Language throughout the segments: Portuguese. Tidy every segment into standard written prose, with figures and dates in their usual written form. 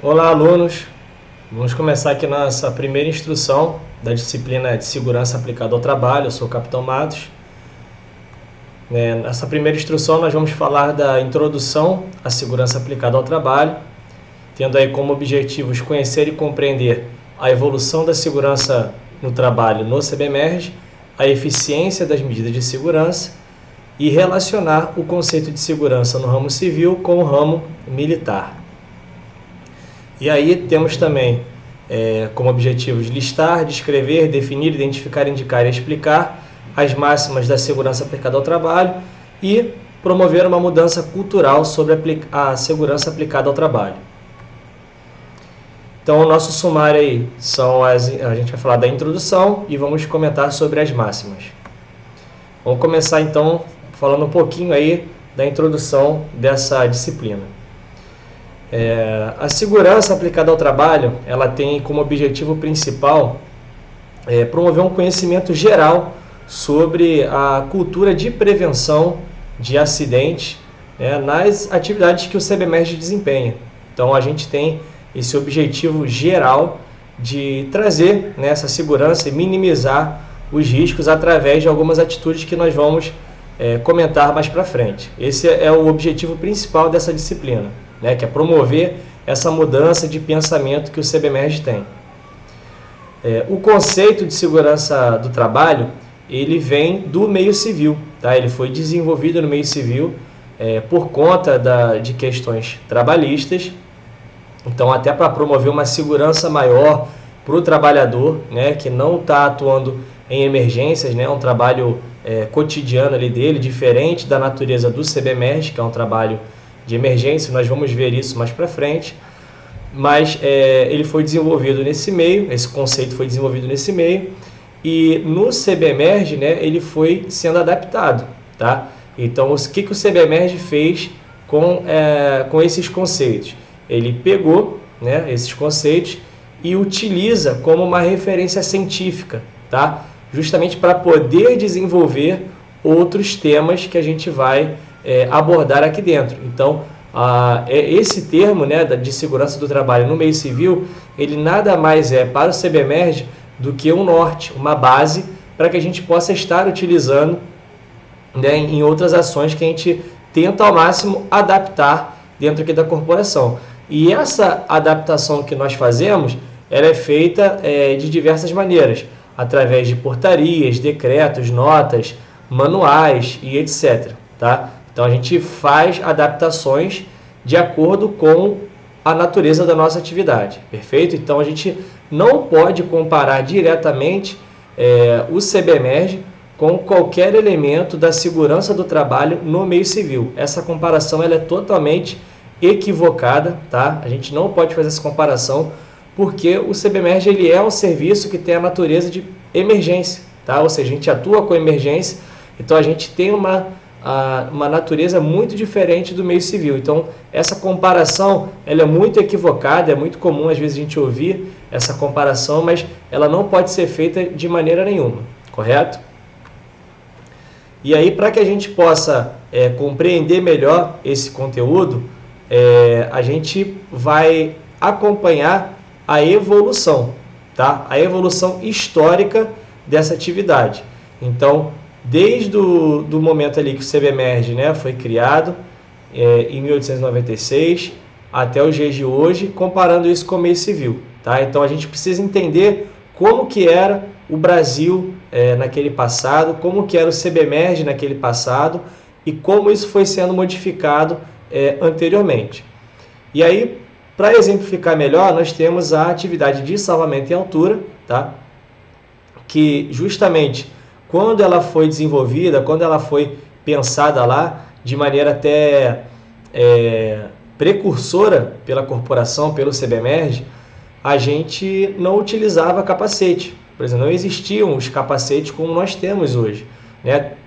Olá, alunos! Vamos começar aqui nossa primeira instrução da disciplina de Segurança Aplicada ao Trabalho. Eu sou o Capitão Matos. Nessa primeira instrução nós vamos falar da introdução à segurança aplicada ao trabalho, tendo aí como objetivos conhecer e compreender a evolução da segurança no trabalho no CBMERG, a eficiência das medidas de segurança e relacionar o conceito de segurança no ramo civil com o ramo militar. E aí temos também como objetivos listar, descrever, definir, identificar, indicar e explicar as máximas da segurança aplicada ao trabalho e promover uma mudança cultural sobre a segurança aplicada ao trabalho. Então, o nosso sumário aí a gente vai falar da introdução e vamos comentar sobre as máximas. Vamos começar então falando um pouquinho aí da introdução dessa disciplina. A segurança aplicada ao trabalho, ela tem como objetivo principal promover um conhecimento geral sobre a cultura de prevenção de acidentes nas atividades que o CBMERG desempenha. Então, a gente tem esse objetivo geral de trazer essa segurança e minimizar os riscos através de algumas atitudes que nós vamos comentar mais para frente. Esse é o objetivo principal dessa disciplina, que é promover essa mudança de pensamento que o CBMERG tem. O conceito de segurança do trabalho, ele vem do meio civil, Ele foi desenvolvido no meio civil por conta de questões trabalhistas. Então, até para promover uma segurança maior para o trabalhador, que não está atuando em emergências, um trabalho cotidiano ali dele, diferente da natureza do CBMERG, que é um trabalho de emergência. Nós vamos ver isso mais para frente, mas ele foi desenvolvido nesse meio, esse conceito foi desenvolvido nesse meio, e no CBMERG, ele foi sendo adaptado, Então, o que o CBMERG fez com esses conceitos? Ele pegou esses conceitos e utiliza como uma referência científica, justamente para poder desenvolver outros temas que a gente vai abordar aqui dentro. Então, esse termo de segurança do trabalho no meio civil, ele nada mais é para o CBMERG do que um norte, uma base para que a gente possa estar utilizando em outras ações que a gente tenta ao máximo adaptar dentro aqui da corporação. E essa adaptação que nós fazemos, ela é feita de diversas maneiras, através de portarias, decretos, notas, manuais e etc. Então, a gente faz adaptações de acordo com a natureza da nossa atividade, perfeito? Então, a gente não pode comparar diretamente o CBMERG com qualquer elemento da segurança do trabalho no meio civil. Essa comparação ela é totalmente equivocada, A gente não pode fazer essa comparação, porque o CBMERG ele é um serviço que tem a natureza de emergência, Ou seja, a gente atua com emergência, então a gente tem uma natureza muito diferente do meio civil. Então, essa comparação ela é muito equivocada, é muito comum às vezes a gente ouvir essa comparação, mas ela não pode ser feita de maneira nenhuma, correto? E aí, para que a gente possa compreender melhor esse conteúdo, a gente vai acompanhar a evolução, A evolução histórica dessa atividade. Então, desde do momento ali que o CBMERG foi criado, em 1896, até os dias de hoje, comparando isso com o meio civil, Então, a gente precisa entender como que era o Brasil naquele passado, como que era o CBMERG naquele passado e como isso foi sendo modificado anteriormente. E aí, para exemplificar melhor, nós temos a atividade de salvamento em altura, que justamente quando ela foi desenvolvida, quando ela foi pensada lá, de maneira até precursora pela corporação, pelo CBMERG, a gente não utilizava capacete. Por exemplo, não existiam os capacetes como nós temos hoje.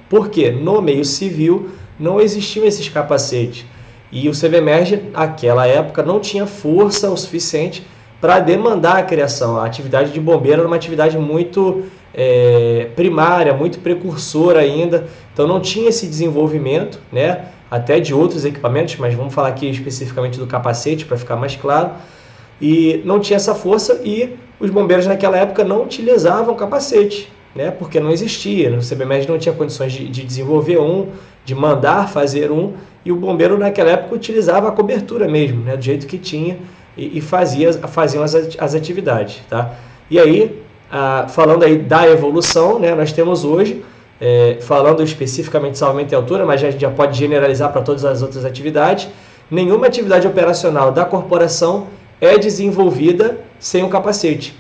Porque no meio civil não existiam esses capacetes. E o CBMERG, naquela época, não tinha força o suficiente para demandar a criação. A atividade de bombeiro era uma atividade muito primária, muito precursora ainda. Então, não tinha esse desenvolvimento, até de outros equipamentos, mas vamos falar aqui especificamente do capacete para ficar mais claro. e não tinha essa força, e os bombeiros naquela época não utilizavam capacete, né? Porque não existia, o CBMED não tinha condições de desenvolver um, de mandar fazer um, e o bombeiro naquela época utilizava a cobertura mesmo, né? Do jeito que tinha, e faziam as atividades, tá? E aí, falando aí da evolução, né? Nós temos hoje, falando especificamente de salvamento e altura, mas a gente já pode generalizar para todas as outras atividades, nenhuma atividade operacional da corporação é desenvolvida sem um capacete.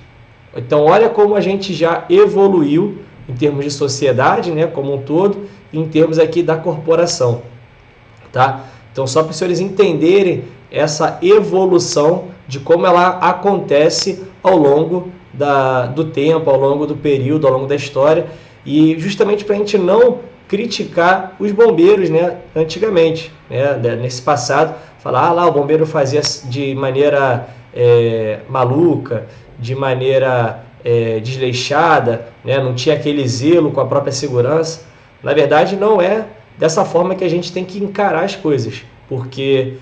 Então, olha como a gente já evoluiu em termos de sociedade, né, como um todo, e em termos aqui da corporação, tá? Então, só para os senhores entenderem essa evolução de como ela acontece ao longo do tempo, ao longo do período, ao longo da história, e justamente para a gente não criticar os bombeiros, né, antigamente, né, nesse passado, falar, lá o bombeiro fazia de maneira maluca, de maneira desleixada, né, não tinha aquele zelo com a própria segurança. Na verdade, não é dessa forma que a gente tem que encarar as coisas, porque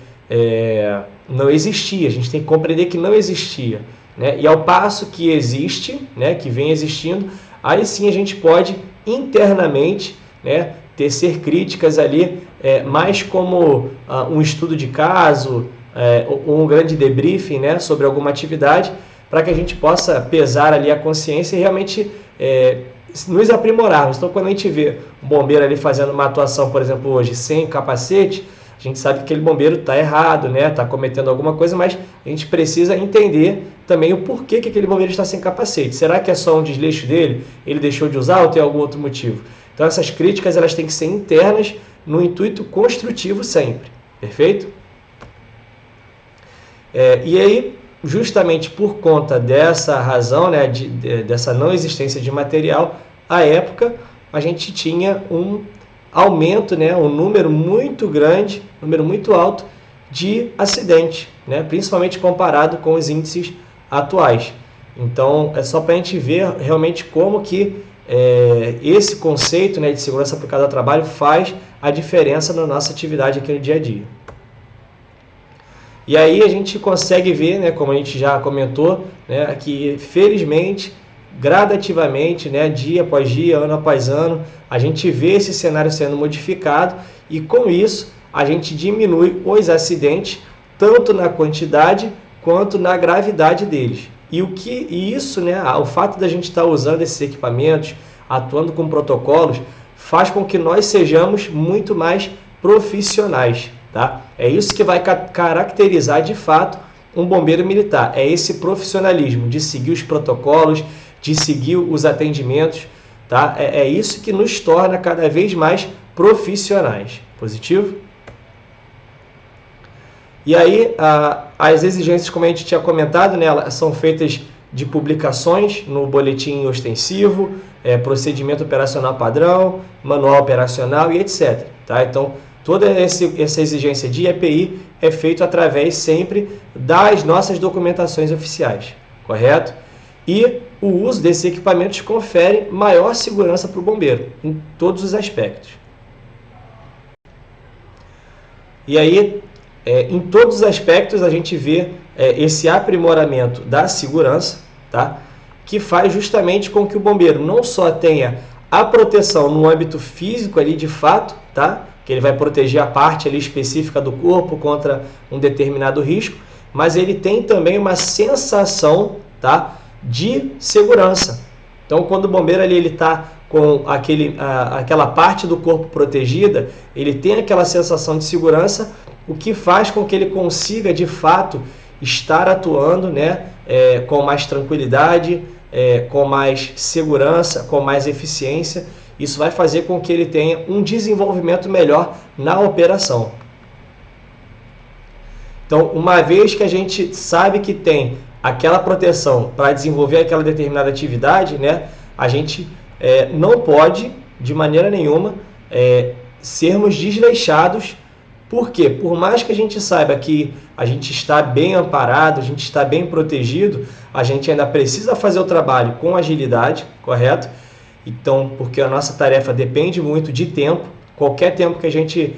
não existia, a gente tem que compreender que não existia, né, e ao passo que existe, né, que vem existindo, aí sim a gente pode internamente, né, tecer críticas ali, mais como um estudo de caso, ou um grande debriefing, né, sobre alguma atividade, para que a gente possa pesar ali a consciência e realmente nos aprimorarmos. Então, quando a gente vê um bombeiro ali fazendo uma atuação, por exemplo, hoje sem capacete, a gente sabe que aquele bombeiro está errado, né, está cometendo alguma coisa, mas a gente precisa entender também o porquê que aquele bombeiro está sem capacete. Será que é só um desleixo dele? Ele deixou de usar ou tem algum outro motivo? Então, essas críticas elas têm que ser internas, no intuito construtivo sempre. Perfeito? E aí, justamente por conta dessa razão, né, dessa não existência de material, à época a gente tinha um aumento, né, um número muito grande, número muito alto de acidentes, né, principalmente comparado com os índices atuais. Então, é só para a gente ver realmente como que esse conceito, né, de segurança aplicada ao trabalho faz a diferença na nossa atividade aqui no dia a dia. E aí a gente consegue ver, né, como a gente já comentou, né, que felizmente, gradativamente, né, dia após dia, ano após ano, a gente vê esse cenário sendo modificado e com isso a gente diminui os acidentes, tanto na quantidade quanto na gravidade deles. E isso, né, o fato da gente estar usando esses equipamentos, atuando com protocolos, faz com que nós sejamos muito mais profissionais. Tá? É isso que vai caracterizar de fato um bombeiro militar, é esse profissionalismo de seguir os protocolos, de seguir os atendimentos, tá? É isso que nos torna cada vez mais profissionais. Positivo? E aí, as exigências, como a gente tinha comentado, né, elas são feitas de publicações no boletim ostensivo, procedimento operacional padrão, manual operacional e etc. Tá? Então, toda essa exigência de EPI é feita através sempre das nossas documentações oficiais, correto? E o uso desses equipamentos confere maior segurança para o bombeiro, em todos os aspectos. E aí, em todos os aspectos, a gente vê esse aprimoramento da segurança, tá? Que faz justamente com que o bombeiro não só tenha a proteção no âmbito físico ali de fato, tá? Que ele vai proteger a parte ali específica do corpo contra um determinado risco, mas ele tem também uma sensação, tá, de segurança. Então, quando o bombeiro ali ele está com aquela parte do corpo protegida, ele tem aquela sensação de segurança, o que faz com que ele consiga, de fato, estar atuando, né, com mais tranquilidade, com mais segurança, com mais eficiência. Isso vai fazer com que ele tenha um desenvolvimento melhor na operação. Então, uma vez que a gente sabe que tem aquela proteção para desenvolver aquela determinada atividade, né, a gente não pode, de maneira nenhuma, sermos desleixados. Por quê? Por mais que a gente saiba que a gente está bem amparado, a gente está bem protegido, a gente ainda precisa fazer o trabalho com agilidade, correto? Então, porque a nossa tarefa depende muito de tempo, qualquer tempo que a gente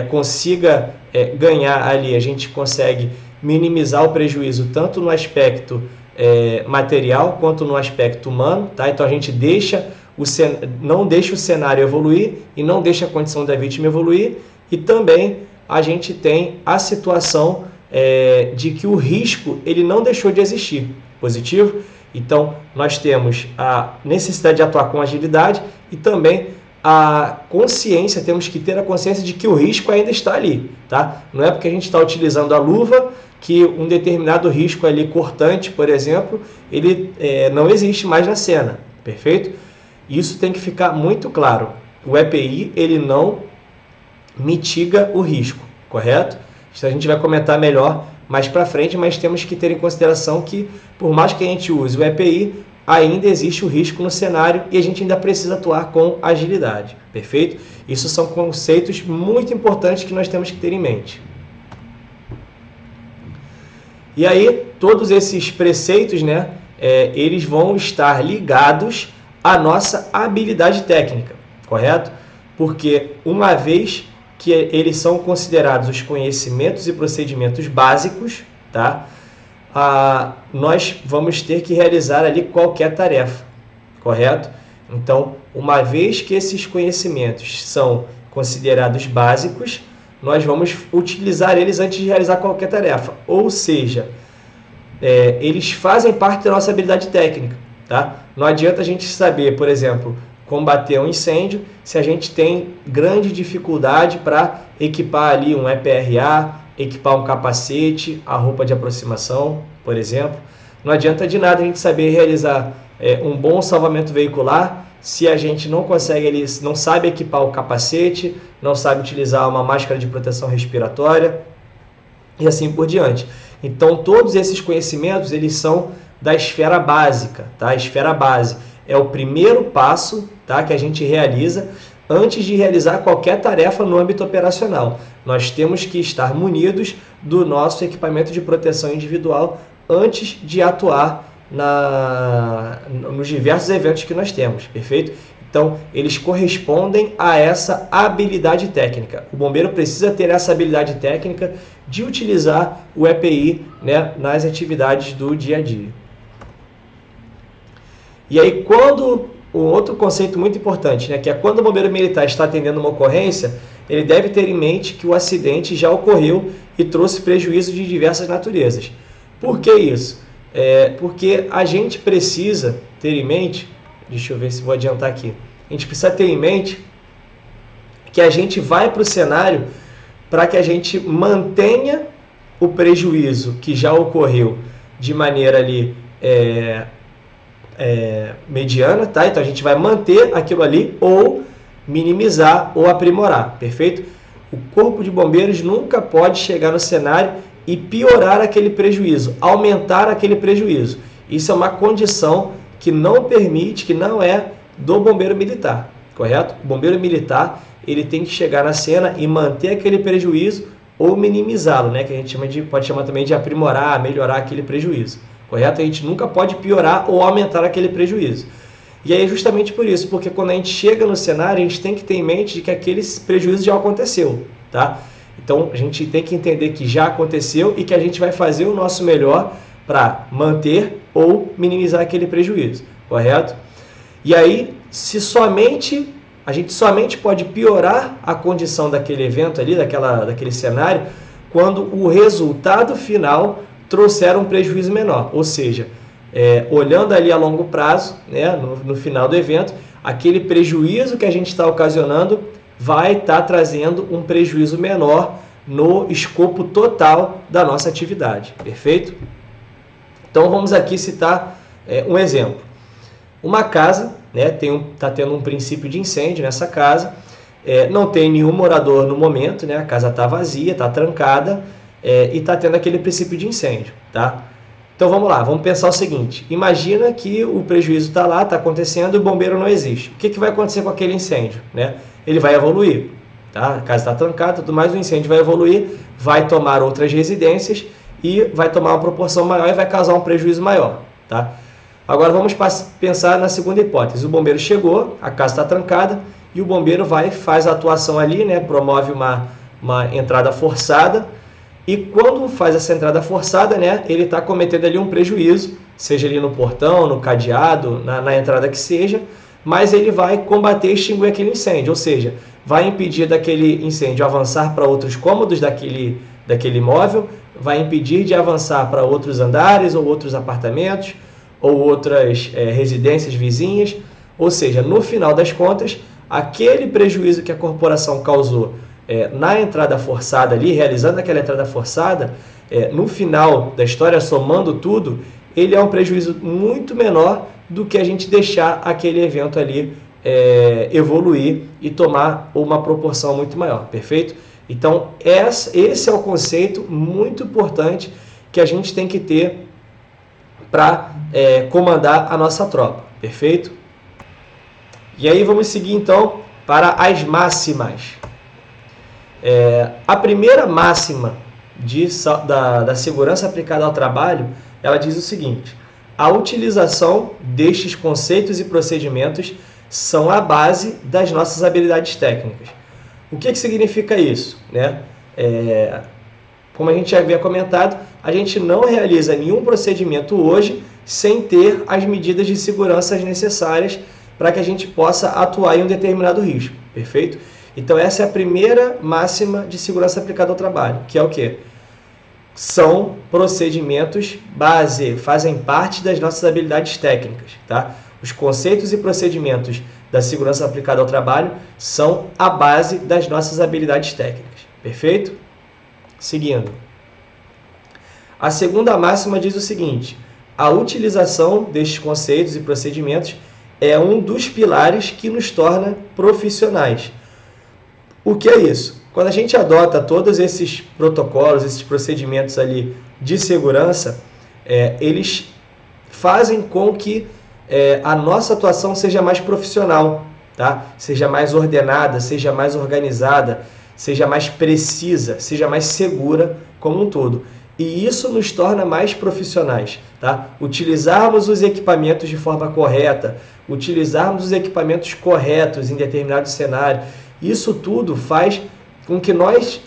consiga ganhar ali, a gente consegue minimizar o prejuízo tanto no aspecto material quanto no aspecto humano, tá? Então a gente não deixa o cenário evoluir e não deixa a condição da vítima evoluir, e também a gente tem a situação de que o risco ele não deixou de existir. Positivo? Então nós temos a necessidade de atuar com agilidade e também a consciência, temos que ter a consciência de que o risco ainda está ali, tá? Não é porque a gente está utilizando a luva que um determinado risco ali cortante, por exemplo, ele não existe mais na cena, perfeito? Isso tem que ficar muito claro. O EPI, ele não mitiga o risco, correto? Isso a gente vai comentar melhor mais para frente, mas temos que ter em consideração que, por mais que a gente use o EPI, ainda existe o risco no cenário e a gente ainda precisa atuar com agilidade, perfeito? Isso são conceitos muito importantes que nós temos que ter em mente. E aí, todos esses preceitos, né, eles vão estar ligados à nossa habilidade técnica, correto? Porque uma vez que eles são considerados os conhecimentos e procedimentos básicos, tá? Nós vamos ter que realizar ali qualquer tarefa, correto? Então, uma vez que esses conhecimentos são considerados básicos, nós vamos utilizar eles antes de realizar qualquer tarefa. Ou seja, eles fazem parte da nossa habilidade técnica, tá? Não adianta a gente saber, por exemplo, combater um incêndio se a gente tem grande dificuldade para equipar ali um EPRA, equipar um capacete, a roupa de aproximação, por exemplo. Não adianta de nada a gente saber realizar um bom salvamento veicular se a gente não consegue, não sabe equipar o capacete, não sabe utilizar uma máscara de proteção respiratória e assim por diante. Então, todos esses conhecimentos, eles são da esfera básica, tá? A esfera base é o primeiro passo, tá, que a gente realiza antes de realizar qualquer tarefa no âmbito operacional. Nós temos que estar munidos do nosso equipamento de proteção individual antes de atuar nos diversos eventos que nós temos, perfeito? Então, eles correspondem a essa habilidade técnica. O bombeiro precisa ter essa habilidade técnica de utilizar o EPI, né, nas atividades do dia a dia. E aí, um outro conceito muito importante, né, que é quando o bombeiro militar está atendendo uma ocorrência, ele deve ter em mente que o acidente já ocorreu e trouxe prejuízo de diversas naturezas. Por que isso? Porque a gente precisa ter em mente, deixa eu ver se vou adiantar aqui, a gente precisa ter em mente que a gente vai para o cenário para que a gente mantenha o prejuízo que já ocorreu de maneira ali mediana, tá? Então a gente vai manter aquilo ali ou minimizar ou aprimorar, perfeito? O corpo de bombeiros nunca pode chegar no cenário e piorar aquele prejuízo, aumentar aquele prejuízo. Isso é uma condição que não permite, que não é do bombeiro militar, correto? O bombeiro militar, ele tem que chegar na cena e manter aquele prejuízo ou minimizá-lo, né? Que a gente pode chamar também de aprimorar, melhorar aquele prejuízo, correto? A gente nunca pode piorar ou aumentar aquele prejuízo. E aí justamente por isso, porque quando a gente chega no cenário, a gente tem que ter em mente de que aquele prejuízo já aconteceu, tá? Então a gente tem que entender que já aconteceu e que a gente vai fazer o nosso melhor para manter ou minimizar aquele prejuízo, correto? E aí, a gente somente pode piorar a condição daquele evento ali, daquele cenário, quando o resultado final trouxer um prejuízo menor, ou seja, olhando ali a longo prazo, né, no final do evento, aquele prejuízo que a gente está ocasionando vai estar trazendo um prejuízo menor no escopo total da nossa atividade, perfeito? Então vamos aqui citar um exemplo. Uma casa, né, está tendo um princípio de incêndio nessa casa, não tem nenhum morador no momento, né, a casa está vazia, está trancada e está tendo aquele princípio de incêndio, tá? Então vamos lá, vamos pensar o seguinte, imagina que o prejuízo está lá, está acontecendo e o bombeiro não existe. O que vai acontecer com aquele incêndio, né? Ele vai evoluir, tá? A casa está trancada, tudo mais, o incêndio vai evoluir, vai tomar outras residências e vai tomar uma proporção maior e vai causar um prejuízo maior, tá? Agora vamos pensar na segunda hipótese. O bombeiro chegou, a casa está trancada e o bombeiro vai e faz a atuação ali, né, promove uma entrada forçada, e quando faz essa entrada forçada, né, ele está cometendo ali um prejuízo, seja ali no portão, no cadeado, na entrada que seja, mas ele vai combater e extinguir aquele incêndio, ou seja, vai impedir daquele incêndio avançar para outros cômodos daquele imóvel, vai impedir de avançar para outros andares ou outros apartamentos ou outras residências vizinhas, ou seja, no final das contas, aquele prejuízo que a corporação causou na entrada forçada ali, realizando aquela entrada forçada, no final da história, somando tudo, ele é um prejuízo muito menor do que a gente deixar aquele evento ali evoluir e tomar uma proporção muito maior, perfeito? Então, esse é o conceito muito importante que a gente tem que ter para comandar a nossa tropa, perfeito? E aí vamos seguir então para as máximas. A primeira máxima da segurança aplicada ao trabalho, ela diz o seguinte: a utilização destes conceitos e procedimentos são a base das nossas habilidades técnicas. O que significa isso, né? Como a gente já havia comentado, a gente não realiza nenhum procedimento hoje sem ter as medidas de segurança necessárias para que a gente possa atuar em um determinado risco, perfeito? Então essa é a primeira máxima de segurança aplicada ao trabalho, que é o quê? São procedimentos base, fazem parte das nossas habilidades técnicas, tá? Os conceitos e procedimentos da segurança aplicada ao trabalho são a base das nossas habilidades técnicas, perfeito? Seguindo. A segunda máxima diz o seguinte: a utilização destes conceitos e procedimentos é um dos pilares que nos torna profissionais. O que é isso? Quando a gente adota todos esses protocolos, esses procedimentos ali de segurança, eles fazem com que a nossa atuação seja mais profissional, tá? Seja mais ordenada, seja mais organizada, seja mais precisa, seja mais segura como um todo. E isso nos torna mais profissionais, tá? Utilizarmos os equipamentos de forma correta, utilizarmos os equipamentos corretos em determinado cenário, isso tudo faz com que nós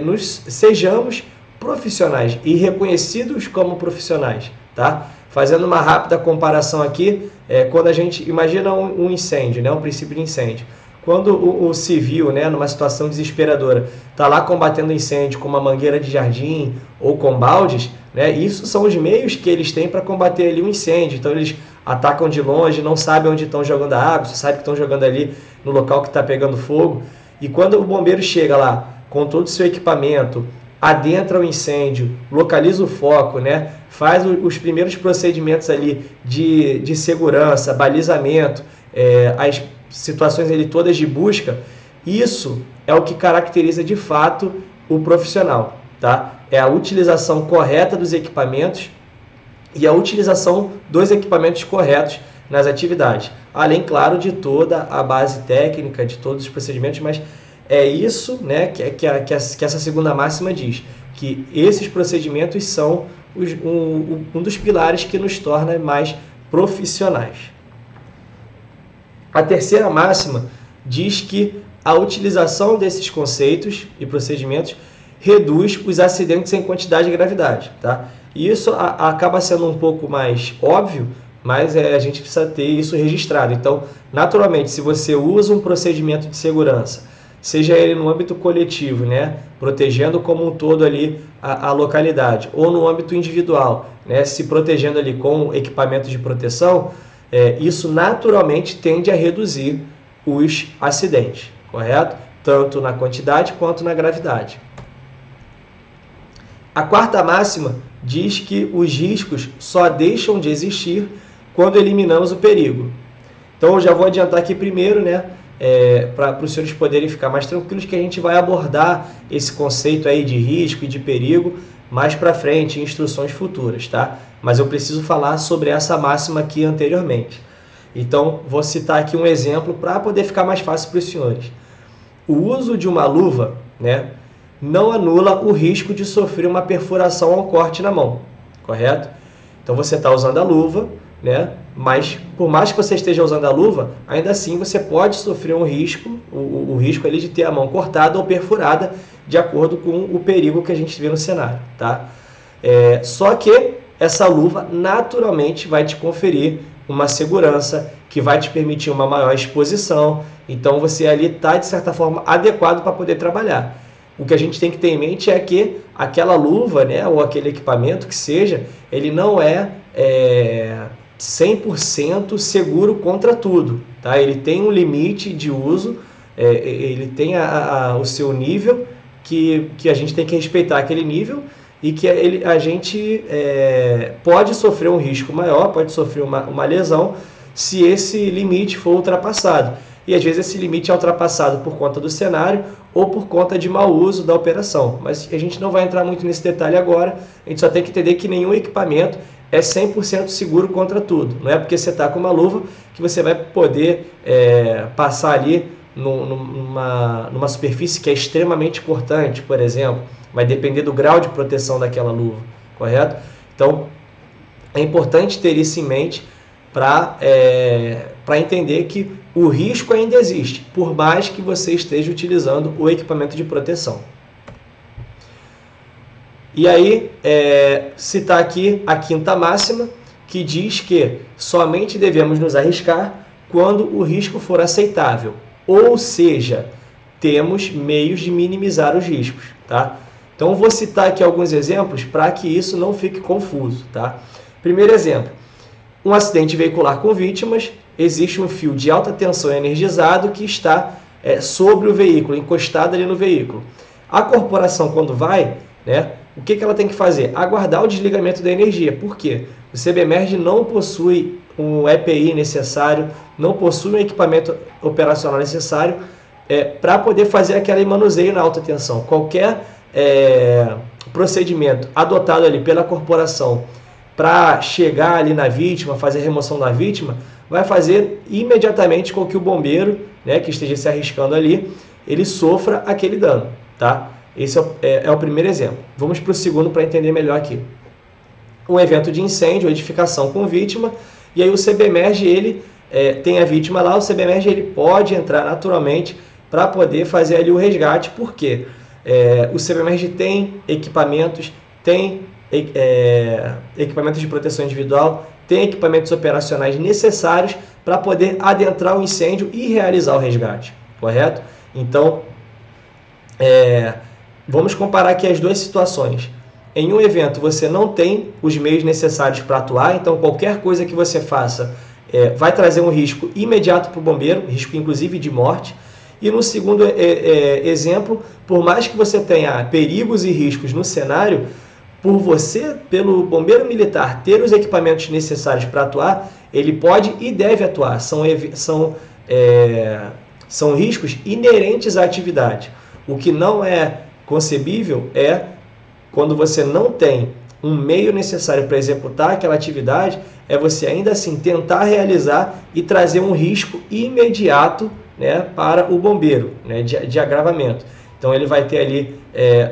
nos sejamos profissionais e reconhecidos como profissionais, tá? Fazendo uma rápida comparação aqui, quando a gente imagina um incêndio, né, um princípio de incêndio. Quando o civil, né, numa situação desesperadora, está lá combatendo incêndio com uma mangueira de jardim ou com baldes, né, isso são os meios que eles têm para combater ali um incêndio. Então eles atacam de longe, não sabem onde estão jogando a água, só sabem que estão jogando ali no local que está pegando fogo. E quando o bombeiro chega lá com todo o seu equipamento, adentra o incêndio, localiza o foco, né, faz os primeiros procedimentos ali de segurança, balizamento, as situações ali todas de busca, isso é o que caracteriza de fato o profissional, tá? É a utilização correta dos equipamentos e a utilização dos equipamentos corretos nas atividades, além, claro, de toda a base técnica, de todos os procedimentos, mas é isso, né, que essa segunda máxima diz, que esses procedimentos são um dos pilares que nos torna mais profissionais. A terceira máxima diz que a utilização desses conceitos e procedimentos reduz os acidentes em quantidade e gravidade, tá? E isso acaba sendo um pouco mais óbvio, mas a gente precisa ter isso registrado. Então, naturalmente, se você usa um procedimento de segurança, seja ele no âmbito coletivo, né, protegendo como um todo ali a localidade, ou no âmbito individual, né, se protegendo ali com equipamentos de proteção, isso naturalmente tende a reduzir os acidentes, correto? Tanto na quantidade quanto na gravidade. A quarta máxima diz que os riscos só deixam de existir quando eliminamos o perigo. Então eu já vou adiantar aqui primeiro, né, para os senhores poderem ficar mais tranquilos, que a gente vai abordar esse conceito aí de risco e de perigo mais para frente, em instruções futuras, tá? Mas eu preciso falar sobre essa máxima aqui anteriormente. Então, vou citar aqui um exemplo para poder ficar mais fácil para os senhores. O uso de uma luva, né, não anula o risco de sofrer uma perfuração ou um corte na mão, correto? Então, você está usando a luva, né, Mas por mais que você esteja usando a luva, ainda assim você pode sofrer um risco, o risco ali de ter a mão cortada ou perfurada, de acordo com o perigo que a gente vê no cenário, tá? Só que essa luva naturalmente vai te conferir uma segurança, que vai te permitir uma maior exposição, então você ali está de certa forma adequado para poder trabalhar. O que a gente tem que ter em mente é que aquela luva, né, ou aquele equipamento que seja, ele não é 100% seguro contra tudo, tá? Ele tem um limite de uso, ele tem o seu nível, que a gente tem que respeitar aquele nível, e que a gente pode sofrer um risco maior, pode sofrer uma lesão, se esse limite for ultrapassado. E às vezes esse limite é ultrapassado por conta do cenário ou por conta de mau uso da operação. Mas a gente não vai entrar muito nesse detalhe agora, a gente só tem que entender que nenhum equipamento é 100% seguro contra tudo. Não é porque você está com uma luva que você vai poder passar ali numa superfície que é extremamente cortante, por exemplo. Vai depender do grau de proteção daquela luva, correto? Então, é importante ter isso em mente para entender que o risco ainda existe, por mais que você esteja utilizando o equipamento de proteção. E aí, citar aqui a quinta máxima, que diz que somente devemos nos arriscar quando o risco for aceitável, ou seja, temos meios de minimizar os riscos, tá? Então, vou citar aqui alguns exemplos para que isso não fique confuso, tá? Primeiro exemplo, um acidente veicular com vítimas, existe um fio de alta tensão energizado que está sobre o veículo, encostado ali no veículo. A corporação, quando vai, né, o que ela tem que fazer? Aguardar o desligamento da energia. Por quê? O CBMERG não possui um EPI necessário, não possui um equipamento operacional necessário para poder fazer aquele manuseio na alta tensão. Qualquer procedimento adotado ali pela corporação para chegar ali na vítima, fazer a remoção da vítima, vai fazer imediatamente com que o bombeiro, né, que esteja se arriscando ali, ele sofra aquele dano, tá? Esse é o primeiro exemplo. Vamos para o segundo para entender melhor aqui. Um evento de incêndio, edificação com vítima, e aí o CBMERG, ele tem a vítima lá, o CBMERG ele pode entrar naturalmente para poder fazer ali o resgate, porque o CBMERG tem equipamentos, tem equipamentos de proteção individual, tem equipamentos operacionais necessários para poder adentrar o incêndio e realizar o resgate, correto? Então, vamos comparar aqui as duas situações. Em um evento você não tem os meios necessários para atuar, então qualquer coisa que você faça vai trazer um risco imediato para o bombeiro, risco inclusive de morte. E no segundo exemplo, por mais que você tenha perigos e riscos no cenário, por você, pelo bombeiro militar, ter os equipamentos necessários para atuar, ele pode e deve atuar. São riscos inerentes à atividade. O que não é concebível é quando você não tem um meio necessário para executar aquela atividade, é você ainda assim tentar realizar e trazer um risco imediato, né, para o bombeiro, né, de agravamento. Então ele vai ter ali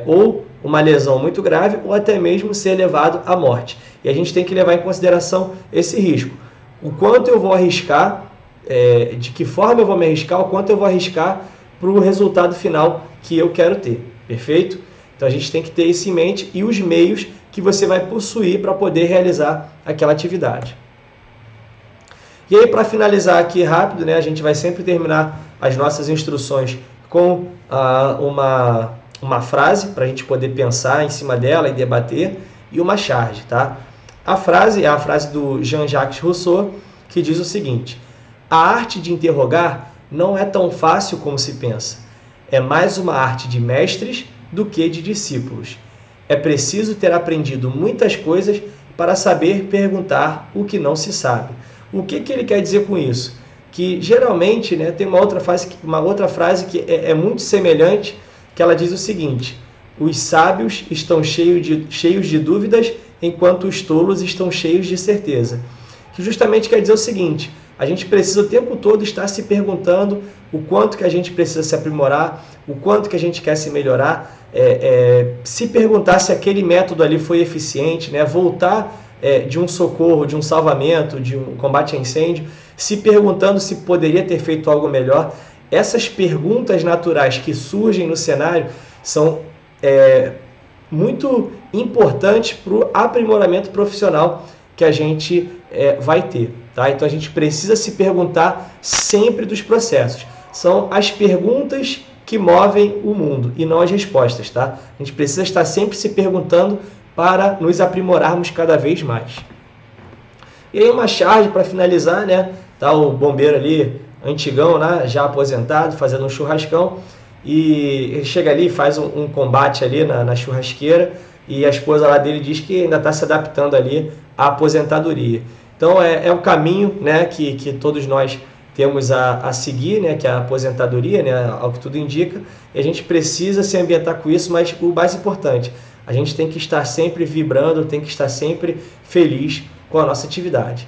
ou uma lesão muito grave ou até mesmo ser levado à morte. E a gente tem que levar em consideração esse risco. O quanto eu vou arriscar, de que forma eu vou me arriscar, o quanto eu vou arriscar para o resultado final que eu quero ter. Perfeito? Então a gente tem que ter isso em mente e os meios que você vai possuir para poder realizar aquela atividade. E aí, para finalizar aqui rápido, né, a gente vai sempre terminar as nossas instruções com uma frase, para a gente poder pensar em cima dela e debater, e uma charge, tá? A frase é a frase do Jean-Jacques Rousseau, que diz o seguinte: a arte de interrogar não é tão fácil como se pensa. É mais uma arte de mestres do que de discípulos. É preciso ter aprendido muitas coisas para saber perguntar o que não se sabe. O que ele quer dizer com isso? Que geralmente, né, tem uma outra frase que é muito semelhante, que ela diz o seguinte: os sábios estão cheios de dúvidas, enquanto os tolos estão cheios de certeza. Que justamente quer dizer o seguinte: A gente precisa o tempo todo estar se perguntando o quanto que a gente precisa se aprimorar, o quanto que a gente quer se melhorar, se perguntar se aquele método ali foi eficiente, né? Voltar de um socorro, de um salvamento, de um combate a incêndio, se perguntando se poderia ter feito algo melhor. Essas perguntas naturais que surgem no cenário são muito importantes para o aprimoramento profissional que a gente vai ter. Tá? Então a gente precisa se perguntar sempre dos processos. São as perguntas que movem o mundo e não as respostas. Tá? A gente precisa estar sempre se perguntando para nos aprimorarmos cada vez mais. E aí uma charge para finalizar, né? Tá o bombeiro ali, antigão, né? Já aposentado, fazendo um churrascão, e ele chega ali e faz um combate ali na churrasqueira, e a esposa lá dele diz que ainda está se adaptando ali à aposentadoria. Então é um caminho, né, que todos nós temos a seguir, né, que é a aposentadoria, né, ao que tudo indica, e a gente precisa se ambientar com isso, mas o mais importante, a gente tem que estar sempre vibrando, tem que estar sempre feliz com a nossa atividade.